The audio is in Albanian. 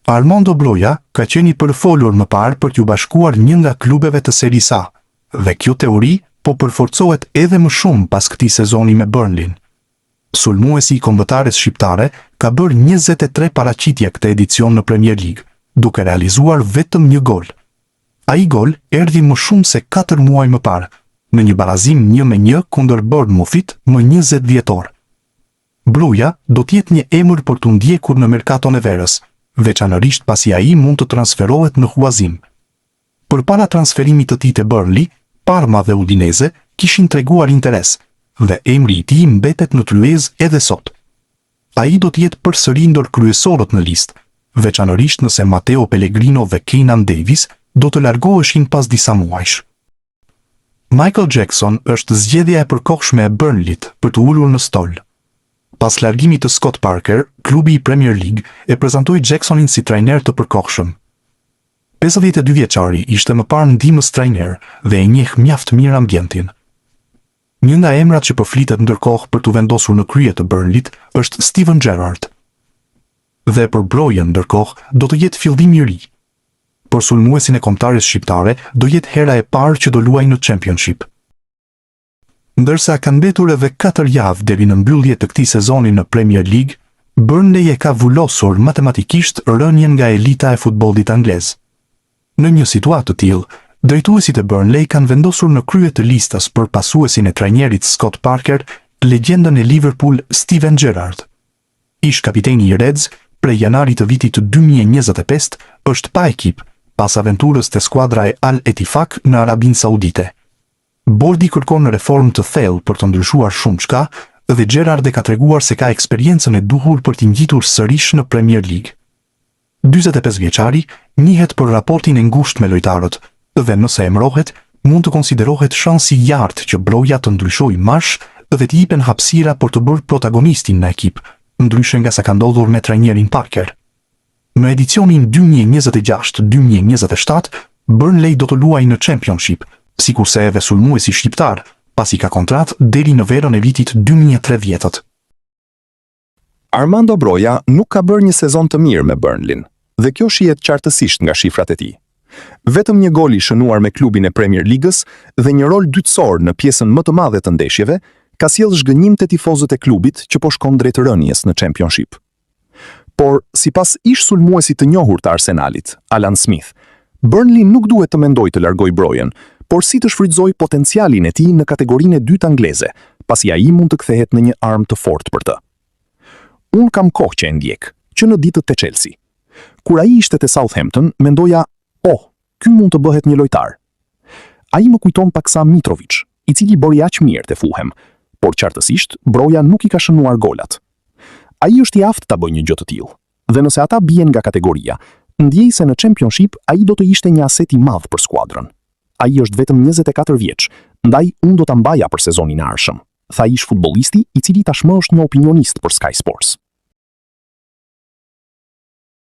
Armando Broja ka qenë i përfolur më parë për t'ju bashkuar një nga klubeve të Serie A, dhe kjo teori po përforcohet edhe më shumë pas këtij sezoni me Burnley. Sulmuesi i kombëtares shqiptare ka bërë 23 paraqitje këtë edicion në Premier League, duke realizuar vetëm një gol. Ai gol erdhi më shumë se 4 muaj më parë, në një barazim 1-1 kundër Bournemouthit më 20 dhjetor. Broja do t'jetë një emër për t'u ndjekur në merkaton e verës, veçanërisht pasi ai mund të transferohet në huazim. Përpara transferimit të tij te Burnley, Parma dhe Udinese kishin treguar interes, dhe emri i tij mbetet në tryezë edhe sot. Ai do të jetë përsëri ndër kryesorët në listë, veçanërisht nëse Matteo Pellegrino dhe Keenan Davies do të largoheshin pas disa muajsh. Michael Jackson është zgjedhja e përkohshme e Burnleyt për të ulur në stol. Pas largimit të Scott Parker, klubi i Premier League e prezantoi Jacksonin si trajner të përkohshëm. 52 vjeçari ishte më parë ndihmës trajner dhe e njeh mjaft mirë ambientin. Një nga emrat që po flitet ndërkohë për t'u vendosur në krye të Burnleyt është Steven Gerrard. Dhe për Brojen ndërkohë do të jetë fillimi i ri. Por sulmuesin e kombëtares shqiptare do jetë hera e parë që do luajë në Championship. Ndërsa kanë mbetur edhe 4 javë deri në mbyllje të këtij sezoni në Premier League, Burnley e ka vullosur matematikisht rënien nga elita e futbollit anglez. Në një situatë të tillë, drejtuesit e Burnley kanë vendosur në krye të listës për pasuesin e trajnerit Scott Parker, legjendën e Liverpool Steven Gerrard. Ish kapiteni i Reds prej janarit të vitit 2025 është pa ekip pas aventurës te skuadra e Al Ettifaq në Arabinë Saudite. Bordi kërkon në reformë të thellë për të ndryshuar shumë çka, dhe Gerrard e ka treguar se ka eksperiencën e duhur për t'i ngjitur sërish në Premier League. 45 vjeçari njihet për raportin e ngushtë me lojtarët, dhe nëse emërohet, mund të konsiderohet shansi i lartë që Broja të ndryshojë marsh dhe t'i jipen hapësira për të bërë protagonistin në ekip, ndryshe nga sa ka ndodhur me trajnerin Parker. Në edicionin 2026-2027, Burnley do të luajë në Championship, sikurse edhe sulmuesi shqiptar, pasi ka kontratë deri në verën e vitit 2030. Armando Broja nuk ka bërë një sezon të mirë me Burnley, dhe kjo shihet qartësisht nga shifrat e tij. Vetëm një gol i shënuar me klubin e Premier Ligës dhe një rol dytësor në pjesën më të madhe të ndeshjeve ka sjellë zhgënjim te tifozët e klubit që po shkon drejt rënies në Championship. Por, sipas ish sulmuesit të njohur të Arsenalit, Alan Smith, Burnley nuk duhet të mendojë të largojë Brojen, por si të shfrytëzojë potencialin e tij në kategorinë e dytë angleze, pasi ai mund të kthehet në një armë të fortë për të. Unë kam kohë që e ndjek, që në ditët të Chelsea. Kur ai ishte te Southampton, mendoja, ky mund të bëhet një lojtar. Ai më kujton paksa Mitrovic, i cili bëri aq mirë te Fulham, por qartësisht Broja nuk i ka shënuar golat. Ai është i aftë ta bëjë një gjë të tillë, dhe nëse ata bien nga kategoria, ndjej se në Championship ai do të ishte një aset i madh për skuadrën. Ai është vetëm 24 vjeç, ndaj unë do ta mbaja për sezonin e ardhshëm, tha ish futbollisti i cili tashmë është një opinionist për Sky Sports.